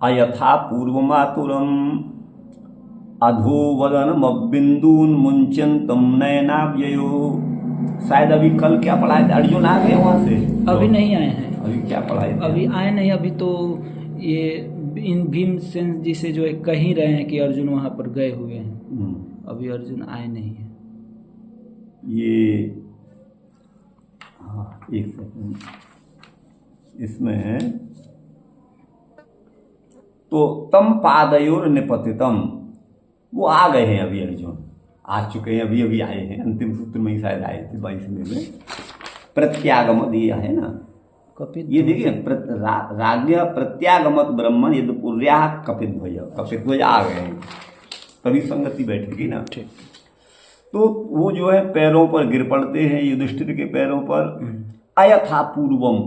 अयथा पूर्वमातुरम अधोवदनमबिंदून मुंचन्तम नयनाव्ययो। शायद अभी कल क्या पढ़ाए थे, अर्जुन आ गए वहां से? अभी नहीं आए हैं। अभी क्या पढ़ाए थे? अभी आए नहीं, अभी तो ये इन भीमसेन जी से जो है कह ही रहे हैं कि अर्जुन वहां पर गए हुए हैं। अभी अर्जुन आए नहीं है। ये हाँ, एक सेकंड, इसमें है तो तम पादयोर निपतितम, वो आ गए हैं अभी, अर्जुन आ चुके हैं, अभी अभी आए हैं, अंतिम सूत्र में ही शायद आए थे 22वें में। प्रत्यागमत ये है ना, ये देखिए राज्ञ प्रत्यागमत ब्रह्मण यदि पुर्या कपिध्वज, कपिध्वज आ गए हैं, तभी संगति बैठेगी ना। ठीक। तो वो जो है पैरों पर गिर पड़ते हैं, युधिष्ठिर के पैरों पर। अयथा पूर्वम,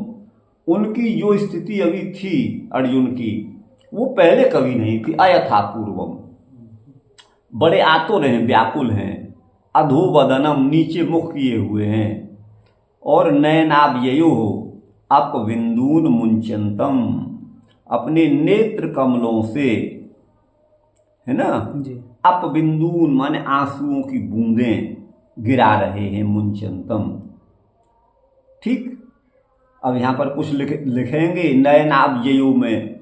उनकी जो स्थिति अभी थी अर्जुन की, वो पहले कभी नहीं थी। अयथा पूर्वम, बड़े आतुर हैं, व्याकुल हैं। अधोवदनम, नीचे मुख किए हुए हैं। और नयनाव्ययो, अपविंदून मुंचन्तम, अपने नेत्र कमलों से, है ना जी, अपबिंदून माने आंसुओं की बूंदें गिरा रहे हैं, मुंचन्तम। ठीक, अब यहाँ पर कुछ लिखेंगे नयनाव्ययो में,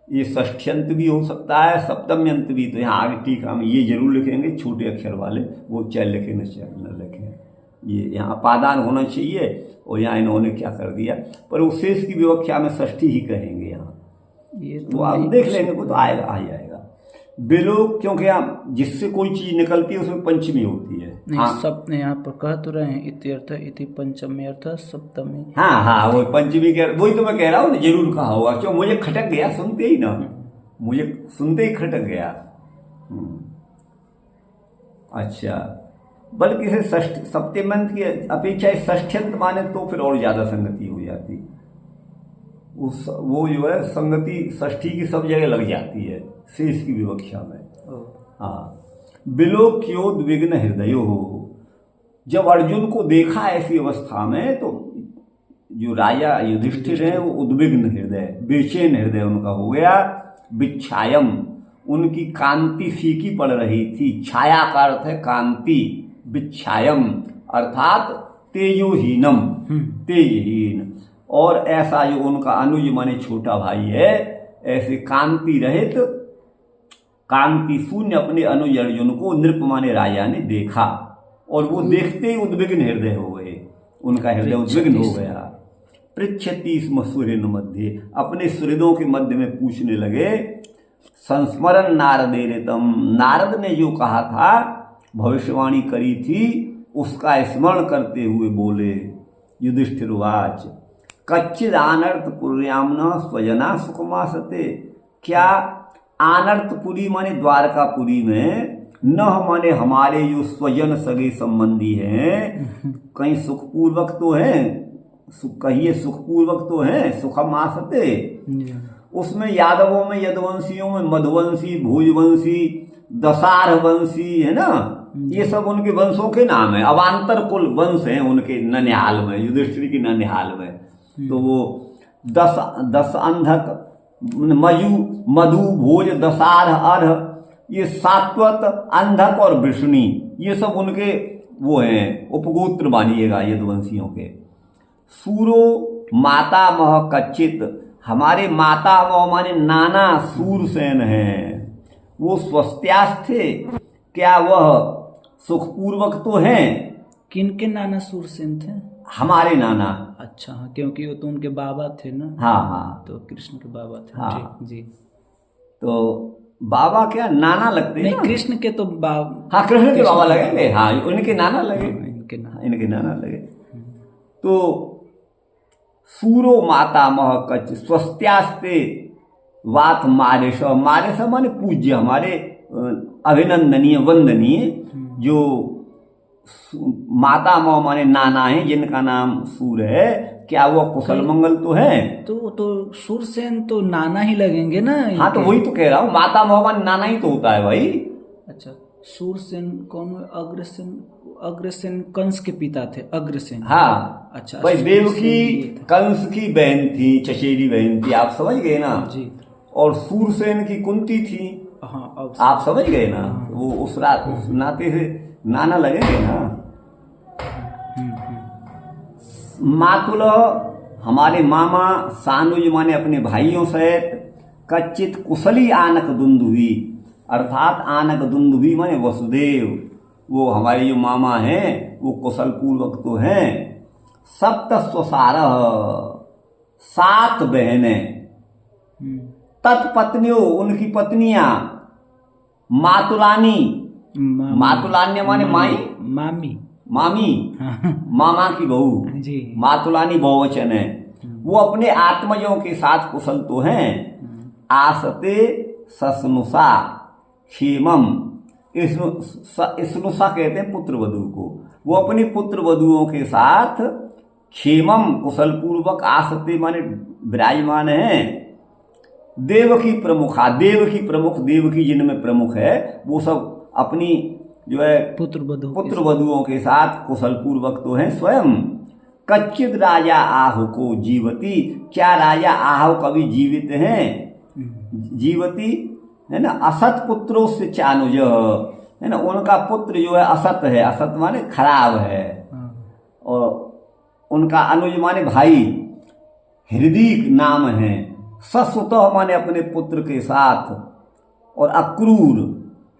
ये षष्ठ्यंत भी हो सकता है, सप्तम्यंत भी, तो यहाँ आगे टीका में ये जरूर लिखेंगे, छोटे अक्षर वाले, वो चाहे लिखे न चाहे न लिखें, ये यहाँ अपादान होना चाहिए। और यहाँ इन्होंने क्या कर दिया, पर वो शेष की व्याख्या में षष्ठी ही कहेंगे यहाँ, ये तो आप देख लेंगे, वो तो आएगा, आ जाएगा। बिलो, क्योंकि यहाँ जिससे कोई चीज निकलती है उसमें पंचमी होती है। नहीं, सब यहाँ पर कह तो रहे हैं इत्यर्थ इति पंचमी अर्थ सप्तमी। हाँ हाँ, वो पंचमी के, वही तो मैं कह रहा हूँ ना, जरूर कहा होगा, क्यों मुझे खटक गया सुनते ही ना, मुझे सुनते ही खटक गया। अच्छा, बल्कि इसे सप्तम्यंत की अपेक्षा षष्ठ्यंत माने तो फिर और ज्यादा संगति हो जाती, उस वो जो है संगति षष्ठी की सब जगह लग जाती है शेष की विवक्षा में। हाँ, बिलोक्योद्विग्न हृदयो हो, जब अर्जुन को देखा ऐसी अवस्था में, तो जो राजा युधिष्ठिर है वो उद्विग्न हृदय, बेचैन हृदय उनका हो गया। विच्छायम, उनकी कांति फीकी पड़ रही थी। छाया का अर्थ है कांति, विच्छायम अर्थात तेजोहीनम, तेजहीन। और ऐसा जो उनका अनुज माने छोटा भाई है, ऐसे कांति रहित, कांति शून्य अपने अनुज अर्जुन को नृप माने राजा ने देखा, और वो देखते ही उद्विग्न हृदय हो गए, उनका हृदय उद्विग्न हो गया। पृच्छति स्म सुहृद मध्य, अपने सुहृदों के मध्य में पूछने लगे। संस्मरण नारदेरितम, नारद ने जो कहा था, भविष्यवाणी करी थी, उसका स्मरण करते हुए बोले। युधिष्ठिरवाच कच्चिद आनर्तपुर्याम्न स्वजना सुखमासते, क्या आनर्तपुरी माने द्वारकापुरी में, न माने हमारे जो स्वजन सगे संबंधी हैं, कहीं सुखपूर्वक तो हैं, कहिए सुखपूर्वक तो हैं, सुखमासते। उसमें यादवों में, यदुवंशियों में मधुवंशी, भोजवंशी, दशारहवंशी, है ना, ये सब उनके वंशों के नाम है। अवान्तर कुल वंश हैं उनके ननिहाल में, युधिष्ठिर की ननिहाल में। तो वो 10 अंधक, मधु, भोज, दशारह, अर्ह, ये सात्वत, अंधक और वृष्णि, ये सब उनके वो हैं, उपगोत्र मानिएगा यदुवंशियों के। सूरो मातामह कच्चित, हमारे मातामह माने नाना सूरसेन हैं, वो स्वस्त्यास थे, क्या वह सुखपूर्वक तो हैं? किनके नाना सूरसेन थे? हमारे नाना। अच्छा, हाँ, क्योंकि वो तो उनके बाबा थे ना। हाँ हाँ, तो कृष्ण के बाबा थे। हाँ जी। तो बाबा क्या नाना लगते हैं? नहीं, कृष्ण के तो बाबा। हाँ, कृष्ण के बाबा लगेंगे, हाँ, उनके नाना लगे, इनके नाना लगे। तो सूरो मातामह कच्च स्वस्त्यास्ते वात मारेश, मारेश माने पूज्य, हमारे अभिनंदनीय, वंदनीय, जो मातामह माने नाना है, जिनका नाम सूर है, क्या वो कुशल मंगल तो है? तो सूरसेन तो नाना ही लगेंगे ना। हाँ, तो वही तो कह रहा हूँ, मातामह माने नाना ही तो होता है भाई। अच्छा, सूरसेन कौन? अग्रसेन कंस के पिता थे, अग्रसेन। हाँ, अच्छा, भाई देवकी कंस की बहन थी, चचेरी बहन थी, आप समझ गए ना। जी। और सूरसेन की कुंती थी। हाँ, अब आप समझ गए ना, वो उस नाते से नाना लगेंगे ना। मातुल हमारे मामा, सानुज माने अपने भाइयों सहित, कच्चित कुशली आनक दुंदुभी, अर्थात आनक दुंदुभी माने वसुदेव, वो हमारे जो मामा हैं वो कुशल पूर्वक तो हैं। सप्त स्वसारः, 7 बहनें, तत्पत्नियों उनकी पत्नियां, मातुलानी, मातुलान्य माने माई, मामी, मामी, मामा की बहू जी, मातुलानी बहुवचन है। वो अपने आत्मजों के साथ कुशल तो हैं। आसते ससनुषा क्षेमम, इसनुषा कहते हैं पुत्र वधु को। वो अपनी पुत्र वधुओं के साथ क्षेमम कुशल पूर्वक, आसते माने विराजमान है। देवकी प्रमुखा, देवकी प्रमुख, देवकी जिनमें प्रमुख है वो सब अपनी जो है पुत्र वधुओं के साथ कुशल पूर्वक तो हैं स्वयं। कच्चित राजा आहु को जीवती, क्या राजा आहु कभी जीवित हैं? जीवती है ना, असत पुत्रों से चानुज है ना, उनका पुत्र जो है असत है, असत माने खराब है, और उनका अनुज माने भाई, हृदय नाम है। ससुतः माने अपने पुत्र के साथ, और अक्रूर,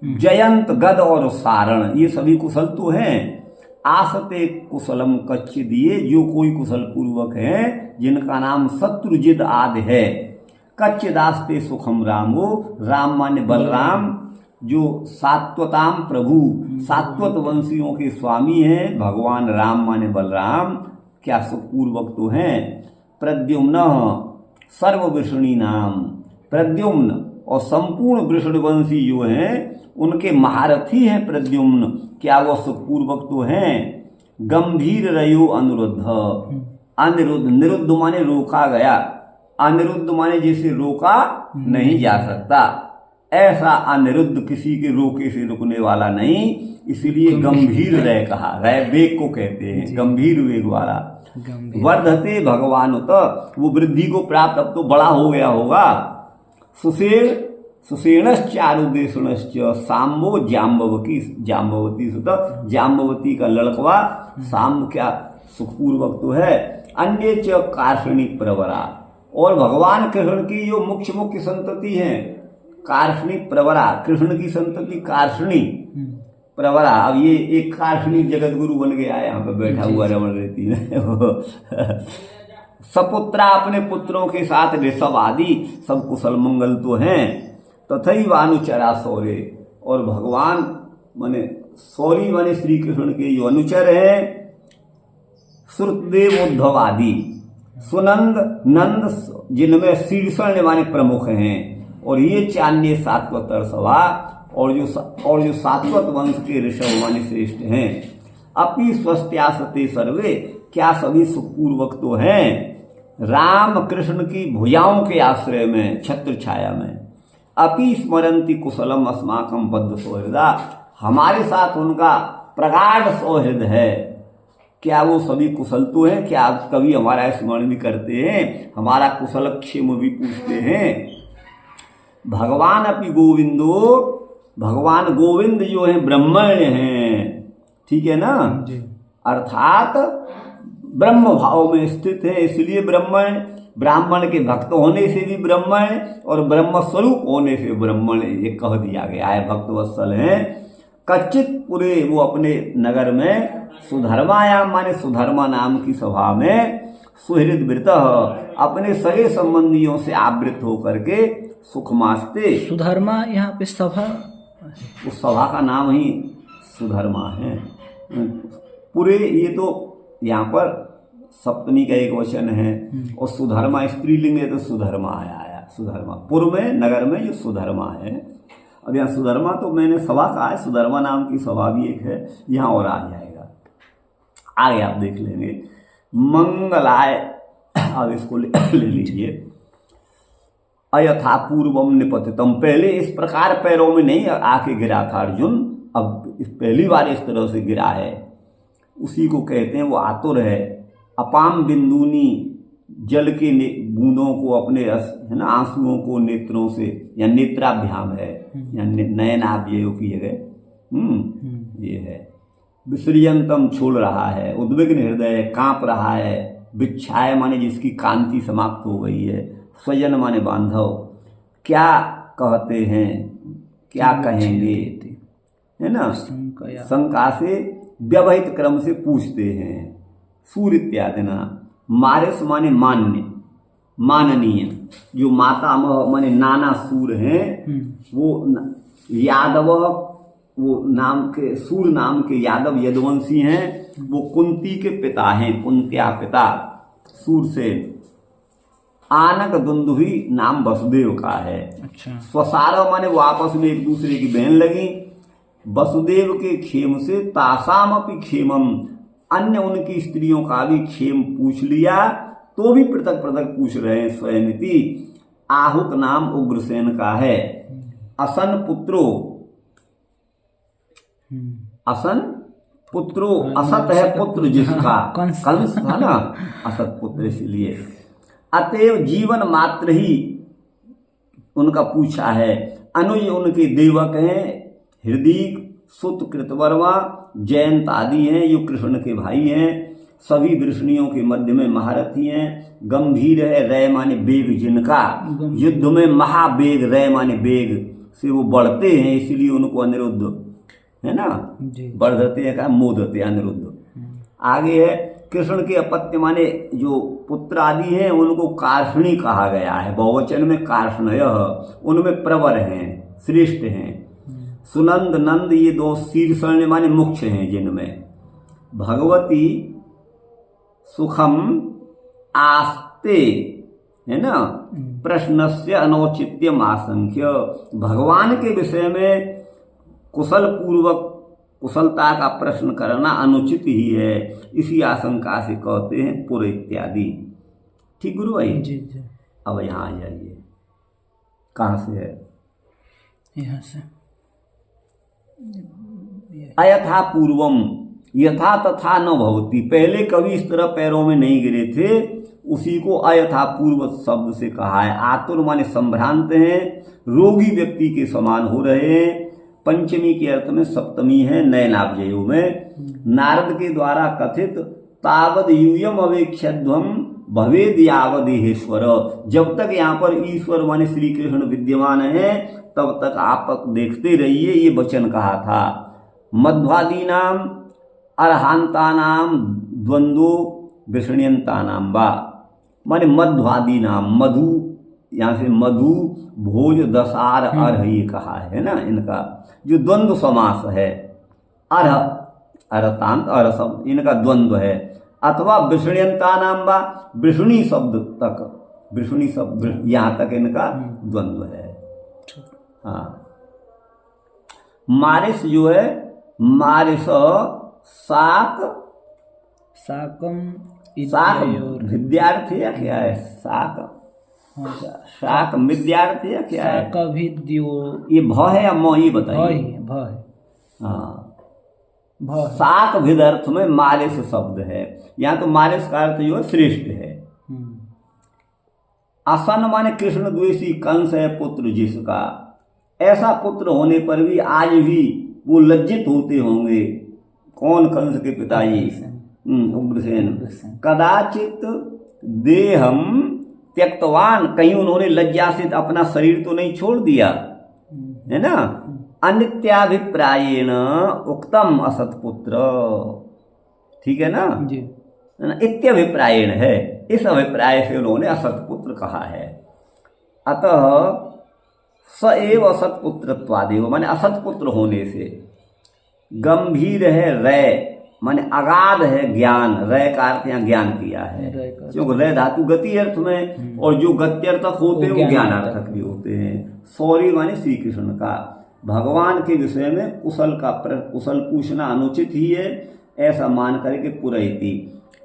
जयंत, गद और सारण, ये सभी कुशल तो हैं। आसते कुशलम कच्चिद, दिए जो कोई कुशल पूर्वक है जिनका नाम शत्रुजित आदि है। कच्चिदास्ते सुखम रामो, राम माने बलराम, जो सात्वताम प्रभु, सात्वत वंशियों के स्वामी हैं भगवान राम माने बलराम, क्या सुखपूर्वक तो हैं। प्रद्युम्न सर्व वृषणी नाम, प्रद्युम्न और संपूर्ण वृषणवंशी जो हैं उनके महारथी हैं प्रद्युम्न, क्या वो सुखपूर्वक तो हैं। गंभीर रयो अनिरुद्ध, अनिरुद्ध, निरुद्ध माने रोका गया, अनिरुद्ध माने जिसे रोका नहीं जा सकता, ऐसा अनिरुद्ध, किसी के रोके से रुकने वाला नहीं, इसीलिए गंभीर रह कहा। रह वेग को कहते हैं, गंभीर वेग वाला। वर्धते भगवान उत, वो वृद्धि को प्राप्त, अब तो बड़ा हो गया होगा। सुषेणश्चारुदेशुणश्च सांबो जाम्बवती सुत, जाम्बवती का लड़कवा सांब क्या सुखपूर्वक तो है। अन्य च कार्षणी प्रवरा, और भगवान कृष्ण की जो मुख्य संतति है कार्षणी प्रवरा, कृष्ण की संतति कार्षणी प्रवरा। अब ये एक कार्षणी जगत गुरु बन गया है, यहाँ पे बैठा हुआ रमण रहती है। सपुत्रा, अपने पुत्रों के साथ ऋषभ आदि सब कुशल मंगल तो हैं। तथैव अनुचरा सौर्य, और भगवान माने सौरी माने श्री कृष्ण के जो अनुचर हैं, श्रुतदेव उद्धव आदि, सुनंद नंद, जिनमें शीर्षण माने प्रमुख हैं, और ये चान्य सात्वतर सभा, और जो सात्वत वंश के ऋषभ माने श्रेष्ठ हैं। अपि स्वस्त्यासते सर्वे, क्या सभी सुखपूर्वक तो हैं। राम कृष्ण की भुजाओं के आश्रय में, छत्र छाया में। अपि स्मरंती कुशलम अस्माकम बद्ध सौहृदा, हमारे साथ उनका प्रगाढ़ सौहृद है, क्या वो सभी कुशल तो हैं, क्या कभी हमारा स्मरण भी करते हैं, हमारा कुशल क्षेम भी पूछते हैं। भगवान अपि गोविंदो, भगवान गोविंद जो है ब्रह्मण्य हैं, ठीक है ना, अर्थात ब्रह्म भाव में स्थित है, इसलिए ब्रह्मण्य, ब्राह्मण के भक्त होने से भी ब्रह्मण्य, और ब्रह्म स्वरूप होने से ब्रह्मण्य, ये कह दिया गया है, भक्त वत्सल हैं। कच्चित पूरे, वो अपने नगर में सुधर्मायाम माने सुधर्मा नाम की सभा में, सुहृद वृत, अपने सगे संबंधियों से आवृत होकर के सुखमास्ते। सुधर्मा यहाँ पे सभा, उस सभा का नाम ही सुधर्मा है। पूरे, ये तो यहाँ पर सप्तमी का एक वचन है, और सुधर्मा स्त्रीलिंग है तो सुधर्मा आया, सुधर्मा पूर्व में नगर में जो सुधर्मा है। अब यहाँ सुधर्मा तो मैंने सभा कहा है, सुधर्मा नाम की सभा भी एक है, यहाँ और आ जाएगा, आगे आप देख लेंगे। मंगलाय, अब इसको ले लीजिए। अयथा पूर्वम निपतितम, पहले इस प्रकार पैरों में नहीं आके गिरा था अर्जुन, अब पहली बार इस तरह से गिरा है, उसी को कहते हैं वो आतुर है। अपाम बिंदुनी जल के बूंदों को अपने है ना आंसुओं को नेत्रों से, या नेत्राभ्याम है, या नयनाभ्यय की जगह ये है। विसृजंतम छोड़ रहा है, उद्विग्न हृदय कांप रहा है, विच्छाय माने जिसकी कांति समाप्त हो गई है, स्वजन माने बांधव, क्या कहते हैं, क्या कहेंगे, है ना, शंका से व्यवहित क्रम से पूछते हैं। सूर इत्यादि ना, मारिस माने मान्य माननीय, जो मातामह माने नाना सूर हैं, वो यादव, वो नाम के सूर नाम के यादव यदुवंशी हैं, वो कुंती के पिता हैं, कुंत्या पिता सूर से। आनक दुंदुभी नाम वसुदेव का है। अच्छा। स्वसारव माने वो आपस में एक दूसरे की बहन लगी। वसुदेव के खेम से तासाम अपि खेमम, अन्य उनकी स्त्रियों का भी खेम पूछ लिया, तो भी पृथक पृथक पूछ रहे हैं स्वयंति। आहुक नाम उग्रसेन का है। असन पुत्रो, असन पुत्रो, असत है पुत्र जिसका, कंस था ना, असत पुत्र इसलिए। अतएव जीवन मात्र ही उनका पूछा है। अनुज उनके देवक हैं, हृदय सुत कृतवर्मा जयंत आदि हैं, जो कृष्ण के भाई हैं। सभी वृष्णियों के मध्य में महारथी हैं। गंभीर है, रय माने बेग जिनका, युद्ध में महाबेग, रय माने बेग से वो बढ़ते हैं, इसलिए उनको अनिरुद्ध है ना, बढ़ते हैं, कहा मोदते अनिरुद्ध। आगे है कृष्ण के अपत्य माने जो पुत्र आदि हैं, उनको कार्षणी कहा गया है, बहुवचन में कार्षणय, उनमें प्रवर हैं, श्रेष्ठ हैं। सुनंद नंद ये दो शीर्षण माने मुख्य हैं, जिनमें भगवती सुखम आस्ते है ना, प्रश्नस्य अनौचित्यम आशंक्य, भगवान के विषय में कुशल पूर्वक कुशलता का प्रश्न करना अनुचित ही है, इसी आशंका से कहते हैं पुर इत्यादि। ठीक गुरु भाई जी जी। अब यहाँ आ जाइए, कहाँ से है, यहाँ से। अयथा पूर्वम यथा तथा न भवती, पहले कभी इस तरह पैरों में नहीं गिरे थे, उसी को अयथा पूर्व शब्द से कहा है। आतुर माने संभ्रांत हैं, रोगी व्यक्ति के समान हो रहे हैं। पंचमी के अर्थ में सप्तमी है नयनाब्जयों में। नारद के द्वारा कथित तावद यूयम अवेक्षध्वम भवेद यावदेहेश्वर, जब तक यहाँ पर ईश्वर माने श्री कृष्ण विद्यमान है, तब तक आप देखते रहिए, ये वचन कहा था। मध्वादी नाम अर्हांता नाम द्वंद्वो विषण्यंता नाम बा, माने मध्वादी नाम, मधु यहाँ से मधु भोज दसार अर्ह ये कहा है ना, इनका जो द्वंद्व समास है, अर्ह अर्थांत अर्ह शब्द इनका द्वंद्व है। अथवा विषण्यंता नाम बा, विष्णी शब्द तक, विष्णी शब्द यहाँ तक इनका द्वंद्व है। हाँ, मारिस जो है, मारिस साक, साकम साक विद्यार्थी या क्या है, साक शाक विद्यार्थी या क्या है, ये भ है या म, ये बताइए। भ है। हाँ, साक विदर्थ में मारिस शब्द है, यहाँ तो मारिस का अर्थ जो है श्रेष्ठ है। असन माने कृष्ण द्वेषी कंस है पुत्र जिसका, ऐसा पुत्र होने पर भी आज भी वो लज्जित होते होंगे। कौन? कंस के पिताजी उग्रसेन। कदाचित देहम त्यक्तवान, कहीं उन्होंने लज्जा से अपना शरीर तो नहीं छोड़ दिया है ना। अनित्याभिप्रायेण उक्तम असत्पुत्र, ठीक है ना जी। इत्यभिप्रायेण है, इस अभिप्राय से उन्होंने असत्पुत्र कहा है। अतः स एव असत्पुत्रत्वादेव, माने असत्पुत्र होने से। गंभीर है रय, माने अगाध है ज्ञान, रय का अर्थ यहाँ ज्ञान किया है, क्योंकि रय धातु गति अर्थ में, और जो गत्यर्थक होते हैं वो ज्ञानार्थक भी होते हैं। सौरी माने श्री कृष्ण का, भगवान के विषय में कुशल पूछना अनुचित ही है, ऐसा मान करके पुरैति।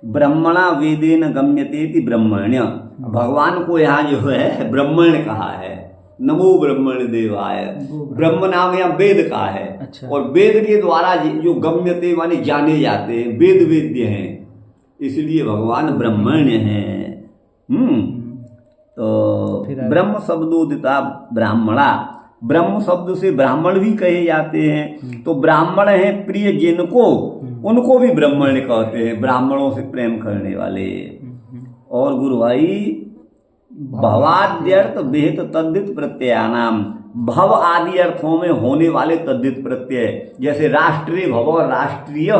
ब्रह्मणा वेदेन गम्यतेति ब्रह्मण्य, भगवान को यहाँ जो है ब्रह्मण्य कहा है। नमो ब्रह्मण्य देवाय, ब्रह्म नाम यहाँ वेद का है। अच्छा। और वेद के द्वारा जो गम्यते माने जाने जाते हैं, वेद वेद्य हैं, इसलिए भगवान ब्रह्मण्य हैं। तो ब्रह्म शब्दोदिता ब्राह्मणा, ब्रह्म शब्द से ब्राह्मण भी कहे जाते हैं। तो ब्राह्मण है प्रिय जिनको, उनको भी ब्राह्मण कहते हैं, ब्राह्मणों से प्रेम करने वाले। और गुरु भाई भवाद्यर्थ बेहत तद्धित प्रत्ययानाम, भव आदि अर्थों में होने वाले तद्धित प्रत्यय, जैसे राष्ट्रीय भव और राष्ट्रीय,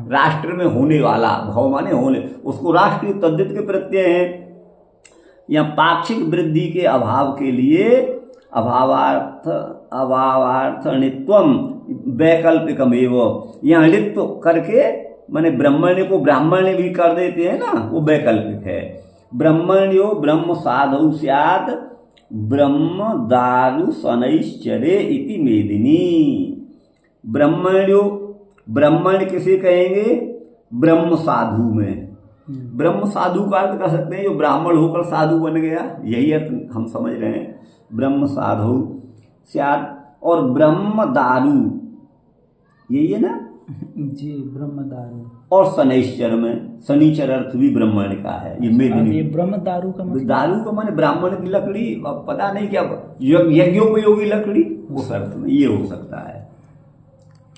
राष्ट्र में होने वाला, भव माने होने, उसको राष्ट्रीय तद्धित के प्रत्यय हैं। या पाक्षिक वृद्धि के अभाव के लिए अभावार्थ अनित्वम वैकल्पिकमेव, यहाँ अनित्व करके माने ब्रह्मण्य को ब्राह्मण्य भी कर देते हैं ना, वो वैकल्पिक है। ब्रह्मण्यो ब्रह्म साधु स्यात् ब्रह्म दारु शनैश्चर्य इति मेदिनी। ब्रह्मण्यो, ब्रह्मण्य किसे कहेंगे? ब्रह्म साधु में, ब्रह्म साधु का अर्थ कर सकते हैं जो ब्राह्मण होकर साधु बन गया, यही अर्थ हम समझ रहे हैं, ब्रह्म साधु स्यात्। और ब्रह्म दारु, यही है ना जी, ब्रह्म दारू। और शनैश्चर में, शनिचर अर्थ भी ब्राह्मण का है, ये मेदिनी। ये ब्रह्म दारू का मतलब, दारू का माने ब्राह्मण की लकड़ी, पता नहीं क्या यज्ञोपयोगी लकड़ी, उस अर्थ में ये हो सकता है।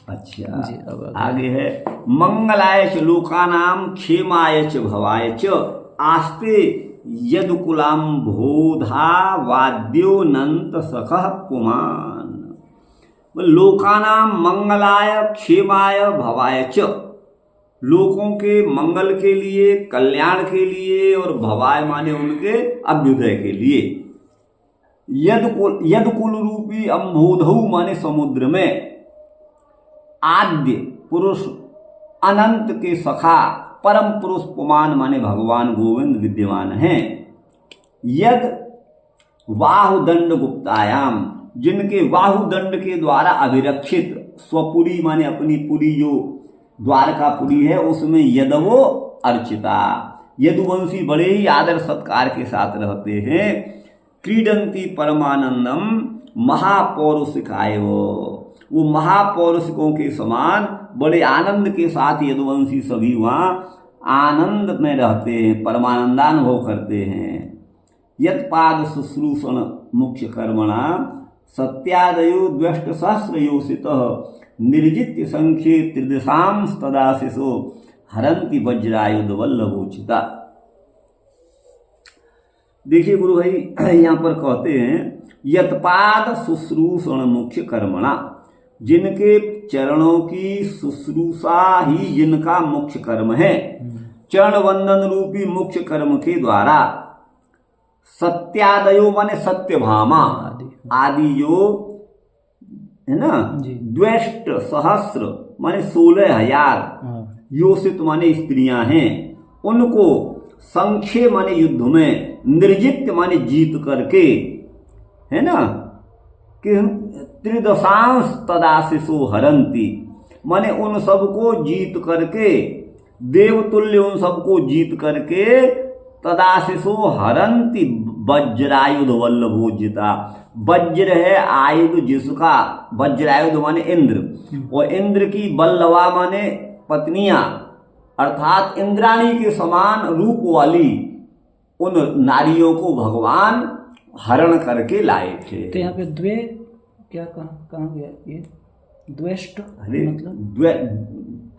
अच्छा जी, अब आगे है मंगलाय च लोकानाम क्षेमाय च भवाय च आस्ते यदुकुलाम बोधा वाद्यो नंत सखः पुमान। लोकानाम मंगलाय क्षेमाय भवाय च, लोगों के मंगल के लिए, कल्याण के लिए, और भवाय माने उनके अभ्युदय के लिए। यदकुल रूपी अम्बोधौ माने समुद्र में, आद्य पुरुष अनंत के सखा परम पुरुष पुमान माने भगवान गोविंद विद्यमान हैं। यद बाहुदंड गुप्तायाम, जिनके बाहुदंड के द्वारा अभिरक्षित, स्वपुरी माने अपनी पुरी जो द्वारकापुरी है उसमें यदवो अर्चिता, यदुवंशी बड़े ही आदर सत्कार के साथ रहते हैं। क्रीडंती परमानंदम महापौरुषिकाय, वो महापौरुषिकों के समान बड़े आनंद के साथ यदुवंशी सभी वहाँ आनंद में रहते हैं, परमानंदानुभव करते हैं। यत्पाद शुश्रूषण मुख्य कर्मणा सत्यादयो द्वष्ट सहस्रयोषितः निर्जित्य संख्ये त्रिदशां तदाशिषो हरंति वज्रायुध वल्लभोचिता। देखिए गुरु भाई यहाँ पर कहते हैं यत्पाद शुश्रूषण मुख्य कर्मणा, जिनके चरणों की शुश्रूषा ही जिनका मुख्य कर्म है, चरण वंदन रूपी मुख्य कर्म के द्वारा सत्यादयो माने सत्यभामा आदि जो है ना, द्वेष्ट सहस्र माने 16,000 योषित माने स्त्रियां हैं, उनको संख्य माने युद्ध में, निर्जित माने जीत करके, है ना, कि त्रिदशांश तदाशिषो हरंती माने उन सबको जीत करके, देवतुल्य उन सबको जीत करके, तदाशिषो हरंती वज्रायुध वल्लभोजिता। वज्र है आयुध जिसका, वज्रायुध माने इंद्र, और इंद्र की वल्लभा माने पत्नियां, अर्थात इंद्राणी के समान रूप वाली उन नारियों को भगवान हरण करके लाए थे। तो यहाँ पे द्वे क्या कहाँ गया ये द्वेष्ट, मतलब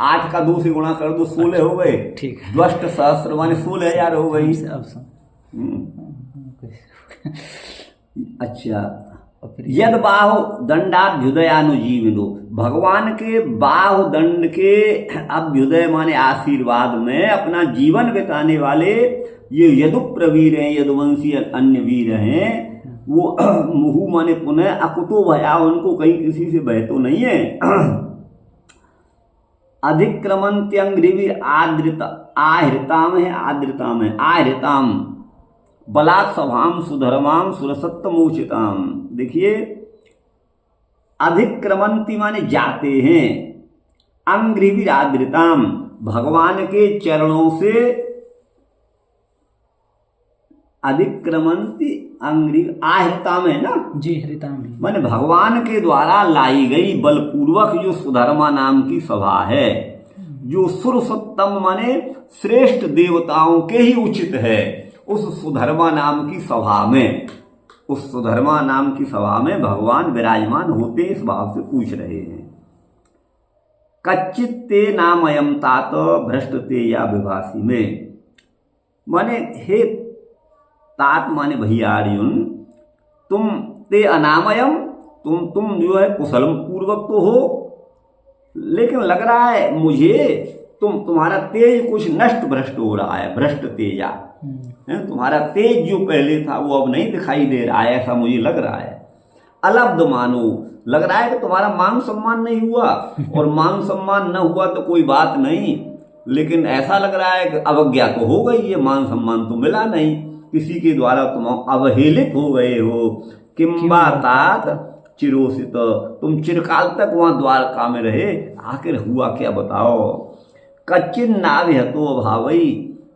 8 का 2 से गुणा कर दो 16 हो गए, ठीक है। द्वष्ट सहस्र माने 16,000 हो गई। अच्छा, यद बाहु दंडाभ्युदयानुजीविनो, भगवान के बाहु दंड के अभ्युदय माने आशीर्वाद में अपना जीवन बिताने वाले ये यदुप्रवीर हैं, यदुवंशी अन्य वीर हैं, वो मुहु माने पुनः अकुतो भया, उनको कहीं किसी से भय तो नहीं है। अधिक्रमंत्यंग्रिवी आहृताम है, आद्रताम है, आहृताम बलात् सभाम सुधर्माम सुरसत्तमोचिताम। देखिए अधिक्रमंती माने जाते हैं, अंग्रिवी आद्रताम भगवान के चरणों से, अधिक्रमंती अंग्री आहृताम है ना जी, हृताम माने भगवान के द्वारा लाई गई बलपूर्वक जो सुधर्मा नाम की सभा है, जो सुरसत्तम माने श्रेष्ठ देवताओं के ही उचित है, उस सुधर्मा नाम की सभा में, उस सुधर्मा नाम की सभा में भगवान विराजमान होते इस भाव से पूछ रहे हैं। कच्चित ते नामयम तात भ्रष्ट ते या विभासी में, माने हे तात माने भैया अर्जुन, तुम ते अनामयम, तुम जो है कुशल पूर्वक तो हो, लेकिन लग रहा है मुझे तुम्हारा तेज कुछ नष्ट भ्रष्ट हो रहा है, भ्रष्ट तेजा है, तुम्हारा तेज जो पहले था वो अब नहीं दिखाई दे रहा है, ऐसा मुझे लग रहा है। अलब्ध मानो, लग रहा है कि तुम्हारा मान सम्मान नहीं हुआ, और मान सम्मान न हुआ तो कोई बात नहीं, लेकिन ऐसा लग रहा है कि अवज्ञा तो हो गई है, मान सम्मान तो मिला नहीं, किसी के द्वारा तुम अवहेलित हो गए हो। किंबा तात चिरोसित, तुम चिरकाल तक वहां द्वारका में रहे, आखिर हुआ क्या बताओ। कच्चिन नाविहतो अभावई,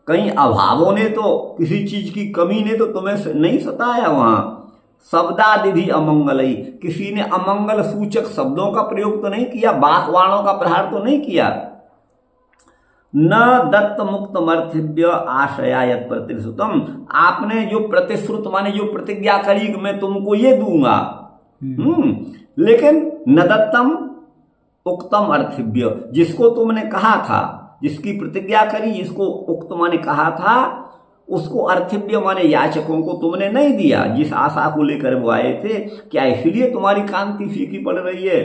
कहीं अभावों ने तो, किसी चीज की कमी ने तो तुम्हें नहीं सताया वहां। शब्दादिधि अमंगलई, किसी ने अमंगल सूचक शब्दों का प्रयोग तो नहीं किया, बाकवाणों का प्रहार तो नहीं किया। न दत्त मुक्त मर्थिव्य आशया यत् प्रतिश्रुतम, आपने जो प्रतिश्रुत माने जो प्रतिज्ञा करी कि मैं तुमको ये दूंगा, लेकिन न दत्तम उक्तम अर्थिव्य, जिसको तुमने कहा था, जिसकी प्रतिज्ञा करी, जिसको उक्त माने कहा था, उसको अर्थिव्य माने याचकों को तुमने नहीं दिया, जिस आशा को लेकर वो आए थे। क्या इसलिए तुम्हारी कांति फीकी पड़ रही है।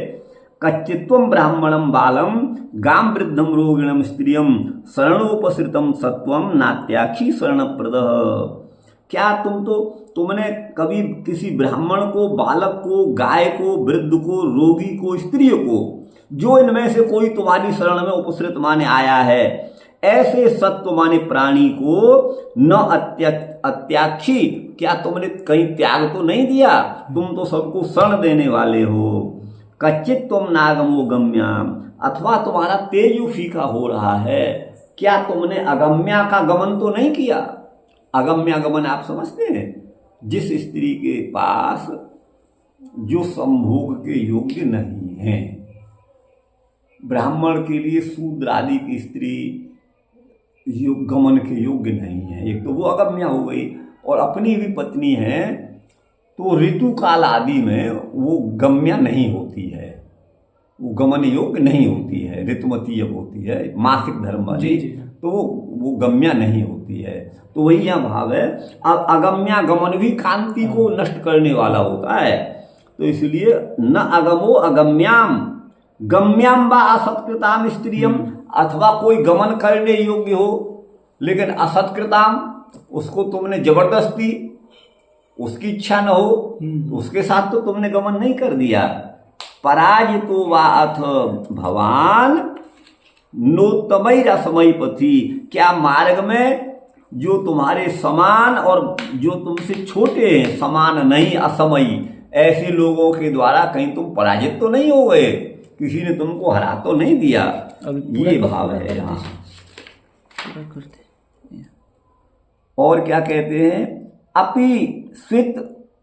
कच्चित्वम ब्राह्मणम बालम गाम वृद्धम रोगिणम स्त्रियम शरणोपसृतम सत्वम नात्याक्षी शरणप्रद, क्या तुमने कभी किसी ब्राह्मण को, बालक को, गाय को, वृद्ध को, रोगी को, स्त्री को, जो इनमें से कोई तुम्हारी शरण में उपसृत माने आया है, ऐसे सत्व माने प्राणी को न अत्याक्षी, क्या तुमने कहीं त्याग तो नहीं दिया, तुम तो सबको शरण देने वाले हो। कच्चित तुम नागमो गम्याम, अथवा तुम्हारा तेज फीका हो रहा है, क्या तुमने अगम्या का गमन तो नहीं किया। अगम्या गमन आप समझते हैं, जिस स्त्री के पास जो संभोग के योग्य नहीं है, ब्राह्मण के लिए शूद्र आदि की स्त्री गमन के योग्य नहीं है, एक तो वो अगम्या हो गई, और अपनी भी पत्नी है तो ऋतु काल आदि में वो गम्या नहीं होती है, वो गमन योग्य नहीं होती है, ऋतुमती जब होती है, मासिक धर्म वाली, तो वो गम्या नहीं होती है। तो वही यहाँ भाव है, अब अगम्या गमन भी कांति को नष्ट करने वाला होता है, तो इसलिए न अगमो अगम्याम गम्याम व असत्कृताम स्त्रियम, अथवा कोई गमन करने योग्य हो लेकिन असत्कृताम, उसको तुमने जबरदस्ती, उसकी इच्छा न हो, उसके साथ तो तुमने गमन नहीं कर दिया। पराजितो वा अथ भवान नोत्तमई रसमयी पथि, क्या मार्ग में जो तुम्हारे समान और जो तुमसे छोटे हैं, समान नहीं असमयी, ऐसे लोगों के द्वारा कहीं तुम पराजित तो नहीं हो गए, किसी ने तुमको हरा तो नहीं दिया, ये भाव है यहाँ। और क्या कहते हैं, अपि स्वित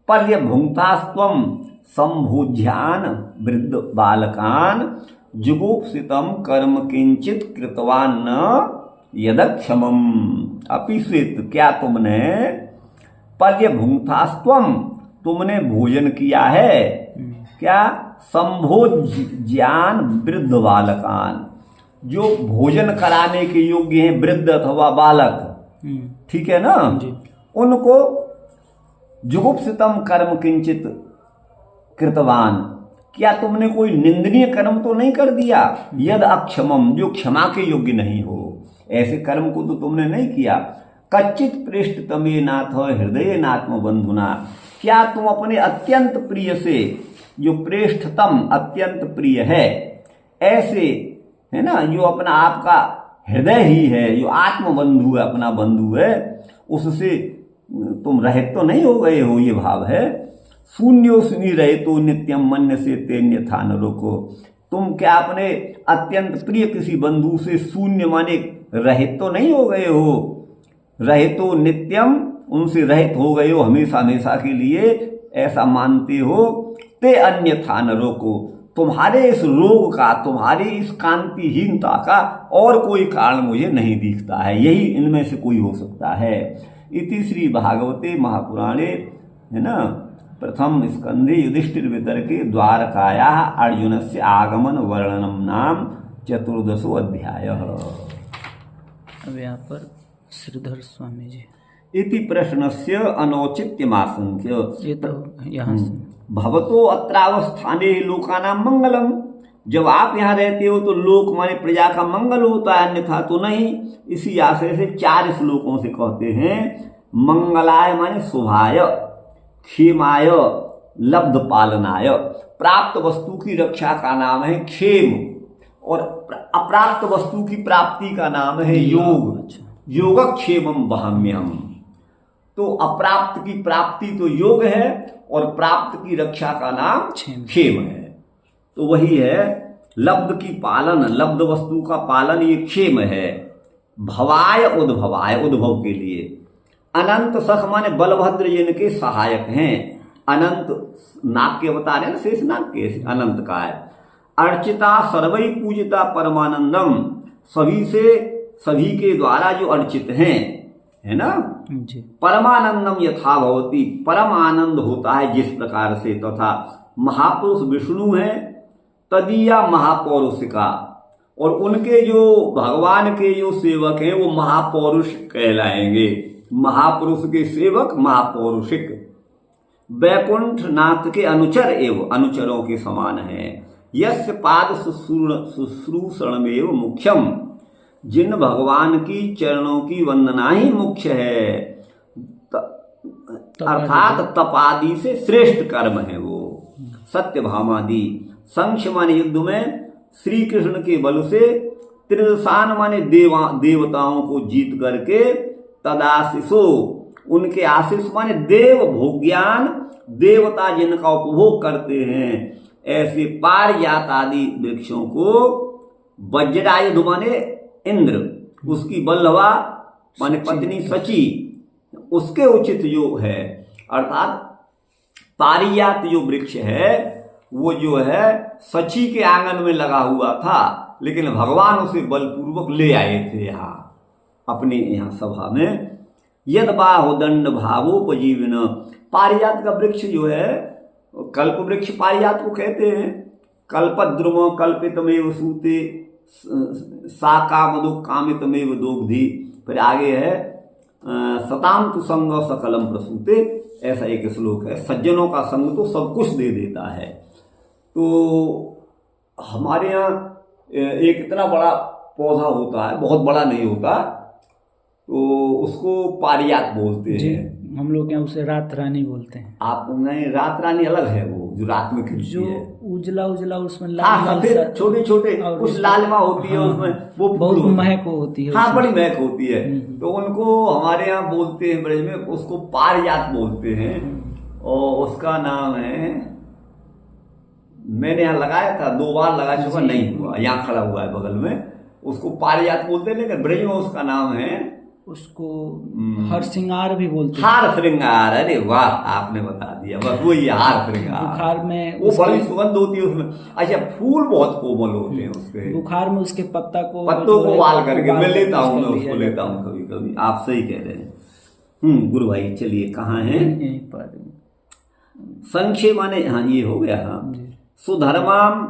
पर्यभुंक्तास्त्वं संभोज्यान वृद्ध बालकान जुगुप्सितम कर्म किंचित कृतवान न यदक्षमम। अपि स्वित, क्या तुमने पर्यभुंक्तास्त्वं, तुमने भोजन किया है, क्या संभोज्यान वृद्ध बालकान, जो भोजन कराने के योग्य हैं, वृद्ध अथवा बालक, ठीक है ना, उनको जुगुप्सितम कर्म किंचित कृतवान, क्या तुमने कोई निंदनीय कर्म तो नहीं कर दिया। यद अक्षमम, जो क्षमा के योग्य नहीं हो, ऐसे कर्म को तो तुमने नहीं किया। कच्चित पृष्ठ तमे नाथ हृदय नात्म बंधुना, क्या तुम अपने अत्यंत प्रिय से, जो प्रेष्ठतम अत्यंत प्रिय है, ऐसे है ना, जो अपना आपका हृदय ही है, जो आत्म बंधु है, अपना बंधु है, उससे तुम रहित तो नहीं हो गए हो, ये भाव है। शून्योस्मि रहितो नित्यम मन्य से तेन्य था न रोको, तुम क्या अपने अत्यंत प्रिय किसी बंधु से शून्य माने रहित तो नहीं हो गए हो, रहितो नित्यम, उनसे रहित हो गए हो हमेशा हमेशा के लिए, ऐसा मानते हो। ते अन्यथा न रोको, तुम्हारे इस रोग का, तुम्हारी इस कांतिहीनता का और कोई कारण मुझे नहीं दिखता है, यही इनमें से कोई हो सकता है। इति श्री भागवते महापुराणे, है ना, प्रथम स्कंधे युधिष्ठिर वितर्के द्वारकाया अर्जुन से आगमन वर्णनम नाम 14 अध्याय। अब यहाँ पर श्रीधर स्वामी जी इति प्रश्नस्य अनौचित्यमाशंक्य, ये तो यहाँ से भवतो अत्रावस्थाने लोकानां मंगलम, जब आप यहाँ रहते हो तो लोक माने प्रजा का मंगल होता है, अन्यथा तो नहीं। इसी आशय से 4 श्लोकों से कहते हैं मंगलाय माने शुभाय, क्षेमाय, लब्ध पालनाय। प्राप्त वस्तु की रक्षा का नाम है क्षेम, और अप्राप्त वस्तु की प्राप्ति का नाम है योग। योगक्षेमम वहाम्यहम। तो अप्राप्त की प्राप्ति तो योग है और प्राप्त की रक्षा का नाम क्षेम है। तो वही है लब्ध की पालन, लब्ध वस्तु का पालन, ये क्षेम है। भवाय उद्भवाय, उद्भव के लिए। अनंत सख माने बलभद्र जिनके सहायक हैं। अनंत नाग के बता रहे हैं, शेष नाग के अनंत का है। अर्चिता सर्वै पूजिता परमानंदम, सभी से सभी के द्वारा जो अर्चित हैं, है ना जी। परमानंदम यथा भवति, परम आनंद होता है जिस प्रकार से। तथा महापुरुष विष्णु हैं, तदीया महापौरुषिका, और उनके जो भगवान के जो सेवक हैं वो महापौरुष कहलाएंगे। महापुरुष के सेवक महापौरुषिक। वैकुंठ नाथ के अनुचर एवं अनुचरों के समान है। यस्य पाद शुश्रूषणमेव मुख्यम, जिन भगवान की चरणों की वंदना ही मुख्य है, अर्थात तपादि से श्रेष्ठ कर्म है वो। सत्यभामादि, संख्य माने युद्ध में श्री कृष्ण के बल से, त्रिदशान माने देवताओं को जीत करके, तदाशिषो उनके आशीष माने देव भोग्यान, देवता जिनका उपभोग करते हैं, ऐसे पारिजात आदि वृक्षों को, वज्रायुध माने इंद्र, उसकी बल्लवा माने पत्नी सची, उसके उचित जो है, अर्थात पारिजात जो वृक्ष है वो जो है सची के आंगन में लगा हुआ था, लेकिन भगवान उसे बलपूर्वक ले आए थे यहाँ अपने यहाँ सभा में। यद बाहुदंड भावोपजीवन, पारिजात का वृक्ष जो है, कल्प वृक्ष पारिजात को कहते हैं। कल्पद्रुम कल्पितमेव सूते सा कामदो कामितमेव दोग्धि। फिर आगे है सताम तु संग सकलम प्रसूते, ऐसा एक श्लोक है। सज्जनों का संग तो सब कुछ दे देता है। तो हमारे यहाँ एक इतना बड़ा पौधा होता है, बहुत बड़ा नहीं होता, तो उसको पारिजात बोलते हैं। हम लोग यहाँ उसे रात रानी बोलते हैं। आप नहीं, रात रानी अलग है, वो जो रात में खिलती जो है, उजला उजला उसमें लाल, सफेद छोटे छोटे कुछ लालिमा होती है, उसमें वो बहुत महक होती है। हाँ, बड़ी महक होती है। तो उनको हमारे यहाँ बोलते हैं ब्रज में, उसको पारिजात बोलते हैं। और उसका नाम है, मैंने यहाँ लगाया था, 2 बार लगा चुका, नहीं हुआ, यहाँ खड़ा हुआ है बगल में, उसको पारिजात बोलते हैं। लेकिन ब्रज में उसका नाम है, उसको हर श्रृंगार भी बोलते हैं। हार श्रृंगार। अरे वाह, आपने बता दिया, बस वही हार श्रृंगार। बुखार में वो बड़ी सुगंध होती है उसमें। अच्छा, फूल बहुत कोमल होते हैं उसके। बुखार में उसके पत्तों को उबाल करके मैं लेता हूँ, मैं उसको लेता हूँ कभी कभी। आप सही कह रहे हैं। गुरु भाई चलिए, कहाँ है? संक्षेप माने, हाँ ये हो गया। हाँ, सुधर्माम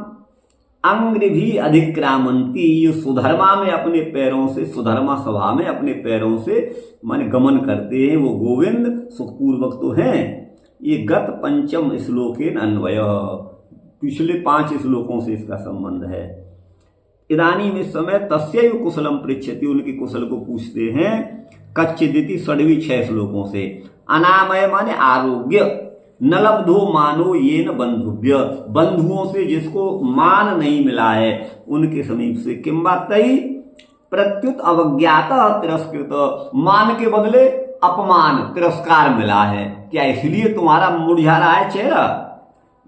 अंग्र भी अधिक्रामंती, ये सुधर्मा में अपने पैरों से, सुधर्मा सभा में अपने पैरों से माने गमन करते हैं वो गोविंद, सुखपूर्वक तो हैं। ये गत पंचम श्लोके अन्वय, पिछले 5 श्लोकों से इसका संबंध है। इदानी में समय तस्यैव कुशलम पृच्छति, उनके कुशल को पूछते हैं। कच्चिदिति 6 श्लोकों से। अनामय माने आरोग्य। न लब्धो मानो ये न बंधुव्य, बंधुओं से जिसको मान नहीं मिला है उनके समीप से। किंबा तई प्रत्युत अवज्ञात तिरस्कृत, मान के बदले अपमान तिरस्कार मिला है। क्या इसलिए तुम्हारा मुरझा रहा है चेहरा?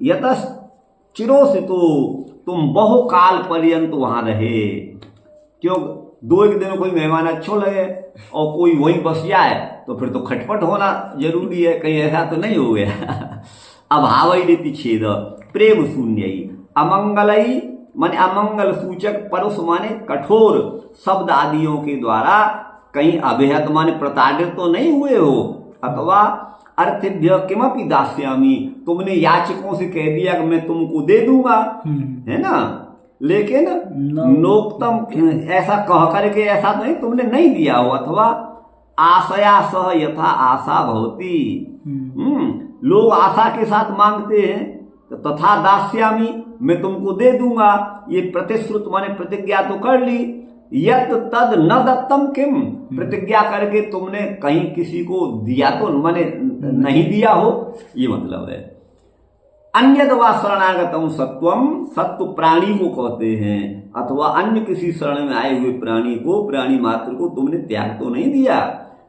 यतस चिरोसितो, तुम बहुकाल पर्यंत वहां रहे। क्यों? 2-1 दिन कोई मेहमान अच्छो लगे और कोई वहीं बस जाए तो फिर तो खटपट होना जरूरी है, कहीं ऐसा तो नहीं हो गया। अभावई रीति छेद प्रेम शून्य। अमंगलई माने अमंगल सूचक, परुष माने कठोर शब्द आदियों के द्वारा कहीं अभेहत माने प्रताड़ित तो नहीं हुए हो। अथवा अर्थिभ्य किमपि दास्यामी, तुमने याचकों से कह दिया कि मैं तुमको दे दूंगा, है ना, लेकिन नोक्तम ऐसा कह करके ऐसा नहीं तुमने नहीं दिया हो। अथवा आशया सह यथा आशा भवती, लोग आशा के साथ मांगते हैं, तो तथा दास्यामी, मैं तुमको दे दूंगा, ये प्रतिश्रुत माने प्रतिज्ञा तो कर ली। यत तद न दत्तम किम, प्रतिज्ञा करके तुमने कहीं किसी को दिया तो माने नहीं दिया हो, ये मतलब है। अन्यदवा शरणागतम सत्वम, सत्व प्राणी को कहते हैं, अथवा अन्य किसी शरण में आए हुए प्राणी को, प्राणी मात्र को तुमने त्याग तो नहीं दिया।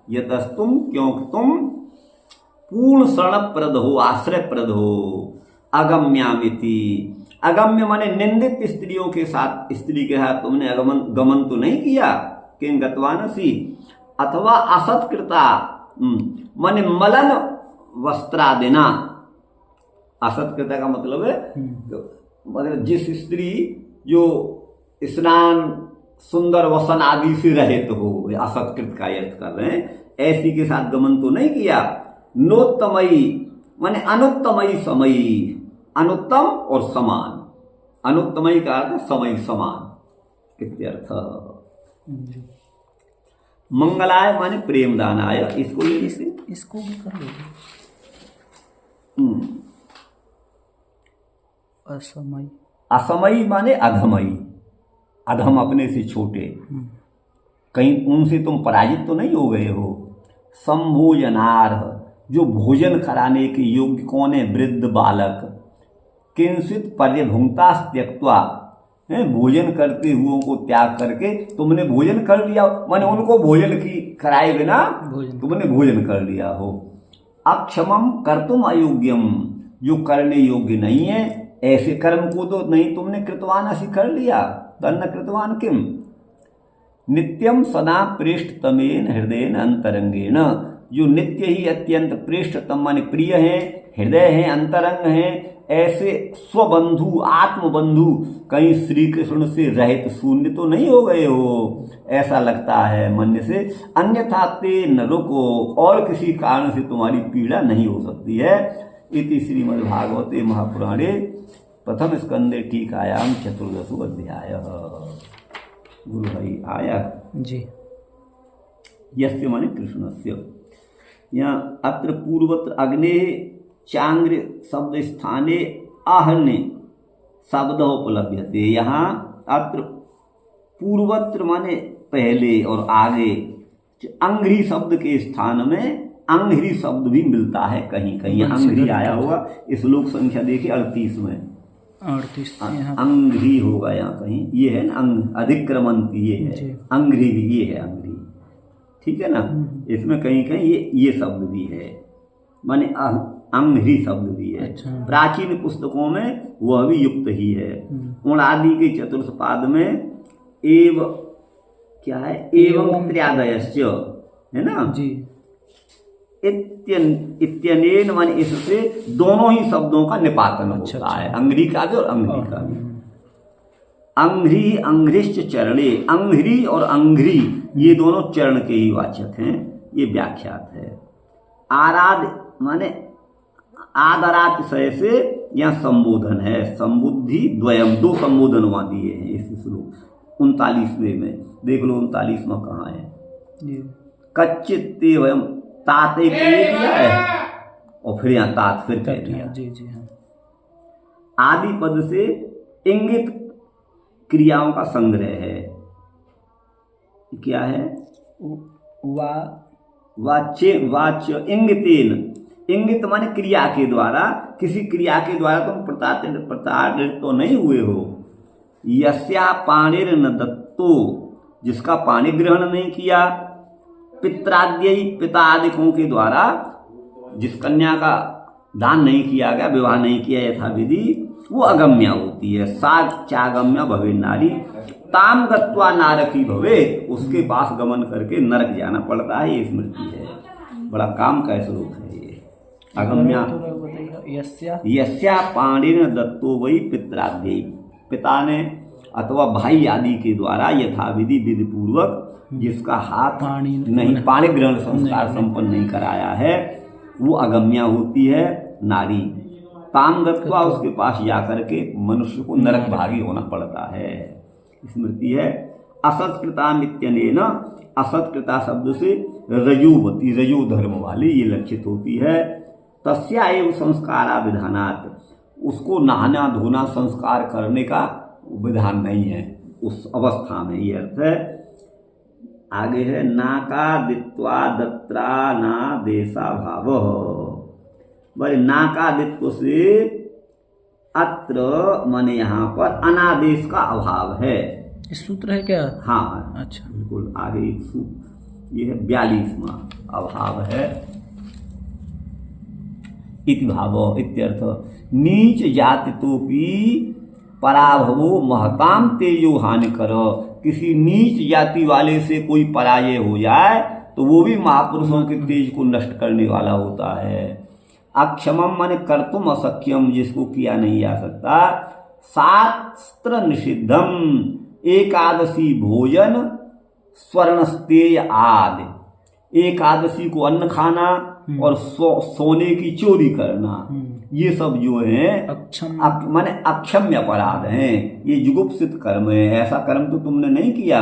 यतस्तुम, क्योंकि तुम पूर्ण शरणप्रद हो, आश्रयप्रद हो। अगम्यामिति, अगम्य माने निंदित स्त्रियों के साथ, स्त्री के साथ तुमने गमन तो नहीं किया। किं गतवानसी, अथवा असत्कृता माने मलन वस्त्रादिना, असत्कृता का मतलब है मतलब जिस स्त्री जो स्नान सुंदर वसन आदि से रहित हो, असत्कृत का अर्थ कर रहे हैं, ऐसी के साथ गमन तो नहीं किया। नोत्तमयी माने अनुत्तमयी समयी, अनुत्तम और समान, अनुत्तमयी का अर्थ समय समान इत्यर्थ। मंगलाय माने प्रेमदानाय, इसको भी कर लो। असमयी, असमयी माने अधमयी, अधम अपने से छोटे, कहीं उनसे तुम पराजित तो नहीं हो गए हो। संभोजनार्ह, जो भोजन कराने के योग्य कौन है, वृद्ध बालक। किंचित पर्यभुक्ता त्यक्त्वा, भोजन करते हुओं को त्याग करके तुमने भोजन कर लिया, माने उनको भोजन की कराए बिना तुमने भोजन कर लिया हो। अक्षमम कर्तुम अयोग्यम, जो करने योग्य नहीं है, ऐसे कर्म को तो नहीं तुमने कृतवान असी कर लिया। तन्न कृतवान किम, नित्यम सदा प्रेष्ठतमेन हृदयेन अंतरंगेन, जो नित्य ही अत्यंत प्रेष्ठतम माने प्रिय है, हृदय है, अंतरंग है, ऐसे स्वबंधु आत्मबंधु कहीं श्री कृष्ण से रहित शून्य तो नहीं हो गए हो, ऐसा लगता है मन से। अन्यथा ते नरुको, और किसी कारण से तुम्हारी पीड़ा नहीं हो सकती है। इति श्रीमद्भागवते महापुराणे प्रथम स्कंदे टीकायाम चतुर्दशो अध्याय। गुरु भाई आया जी। यस्य माने कृष्णस्य। यहाँ अत्र पूर्वत्र अग्ने चांग्र शब्द स्थाने आहन्य शब्द उपलभ्यते। यहाँ अत्र पूर्वत्र माने पहले और आगे, अंघ्री शब्द के स्थान में अंघ्री शब्द भी मिलता है कहीं कहीं। अंघ्री आया होगा, श्लोक संख्या देखिए 38 में 38 अंघ्री होगा यहाँ कहीं, ये है ना अधिक्रमंती, ये है अंघ्री भी, ये है अंघ्री, ठीक है ना। इसमें कहीं कहीं ये शब्द भी है, माने अंघ्री शब्द भी है। अच्छा। प्राचीन पुस्तकों में वह भी युक्त ही है। उणादि के चतुर्थ पाद में एव क्या है, एवं त्रयादयश्च, है ना जी। इत्यनेन माने इससे दोनों ही शब्दों का निपातन होता है, अंघ्री का भी और अंघ्री का भी। अंघ्री अंघ्रिश्च चरणे, अंघ्री और अंघ्री ये दोनों चरण के ही वाचक हैं, ये व्याख्यात है। आराध माने आदरातिशय से यह संबोधन है, संबुद्धि द्वयम, दो संबोधन वहां दिए हैं इस श्लोक 39वें में, देख लो 39वां कहाँ है। कच्चित ते वयम, तात एक दिया है और फिर यहाँ तात फिर कह दिया। जी जी हाँ। आदि पद से इंगित क्रियाओं का संग्रह है। क्या है, वाच्य वाच्य इंगितेन, इंगित माने क्रिया के द्वारा, किसी क्रिया के द्वारा तुम प्रताड़ित तो नहीं हुए हो। यस्या पाणिर न दत्तो, जिसका पाणी ग्रहण नहीं किया। पित्राद्ययी, पिता आदिकों के द्वारा जिस कन्या का दान नहीं किया गया, विवाह नहीं किया यथाविधि, वो अगम्या होती है। साचागम्या भवे नारी, ताम गत्वा नारकी भवे, उसके पास गमन करके नरक जाना पड़ता है, ये स्मृति है। बड़ा काम का श्लोक है ये। अगम्या यस्या पाणिर दत्तो वही पित्राद्ययी, पिता ने अथवा भाई आदि के द्वारा यथाविधि विधि पूर्वक जिसका हाथ पाणी ग्रहण संस्कार संपन्न नहीं कराया है वो अगम्या होती है नारी। ताम गत्वा उसके पास जाकर के मनुष्य को नरक भागी होना पड़ता है। स्मृति है असत्कृता नित्यनेन, असत्कृता शब्द से रजोवती रजो धर्म वाली ये लक्षित होती है। तस्या एवं संस्कारा विधानात्, उसको नहाना धोना संस्कार करने का विधान नहीं है उस अवस्था में, ये अर्थ है। आगे है नाका दित्वा दत्रा ना देशा भाव, बोले नाका दित्व से अत्र माने यहाँ पर अनादेश का अभाव है। इस सूत्र है क्या? हाँ अच्छा बिल्कुल, आगे एक सूत्र ये है 42वां अभाव है। इति भाव इत्यर्थ नीच जाति तोपी पराभवो महताम तेजो हानि कर, किसी नीच जाति वाले से कोई पराजय हो जाए तो वो भी महापुरुषों के तेज को नष्ट करने वाला होता है। अक्षमम माने कर्तुम असख्यम, जिसको किया नहीं जा सकता। शास्त्र निषिद्धम एकादशी भोजन स्वर्णस्तेय आदि, एकादशी को अन्न खाना और सोने की चोरी करना, ये सब जो है अक्षम माने अक्षम्य अपराध हैं, ये जुगुप्सित कर्म है। ऐसा कर्म तो तुमने नहीं किया।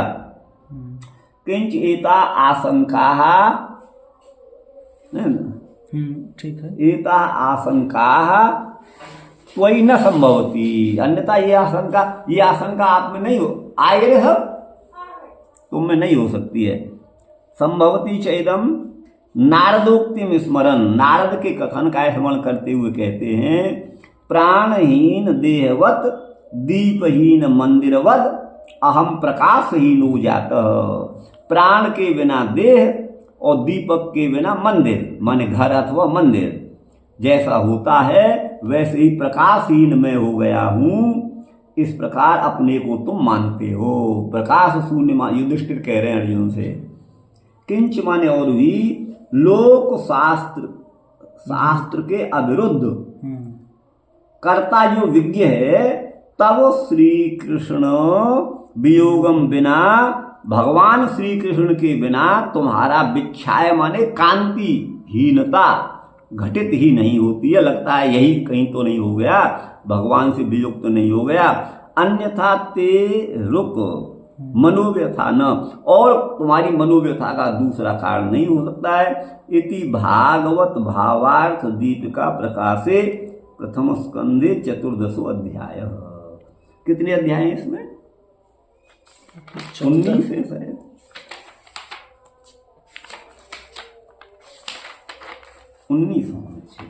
किंच एता आशंका, ठीक है, एता आशंका त्वयि न संभवती, अन्यथा ये आशंका आप में नहीं हो आए सब तुम में नहीं हो सकती है। संभवती चैदम नारदोक्ति स्मरण, नारद के कथन का स्मरण करते हुए कहते हैं प्राणहीन देहवत दीपहीन मंदिरवद अहम प्रकाशहीनो जातः, प्राण के बिना देह और दीपक के बिना मंदिर माने घर अथवा मंदिर जैसा होता है वैसे ही प्रकाशहीन मैं हो गया हूं, इस प्रकार अपने को तुम मानते हो। प्रकाश शून्य युधिष्ठिर कह रहे हैं अर्जुन से। किंच माने और भी लोक शास्त्र के अविरुद्ध कर्ता जो विज्ञ है, तब श्री कृष्ण वियोगम बिना, भगवान श्री कृष्ण के बिना तुम्हारा विच्छाय माने कांति हीनता घटित ही नहीं होती है। लगता है यही कहीं तो नहीं हो गया, भगवान से वियुक्त तो नहीं हो गया। अन्यथा ते रुक मनोव्यथा न, और तुम्हारी मनोव्यथा का दूसरा कारण नहीं हो सकता है। इति भागवत भावार्थ दीपिका प्रकाशे प्रथम स्कंदे 14 अध्याय। कितने अध्याय हैं इसमें? 19 है शायद। 19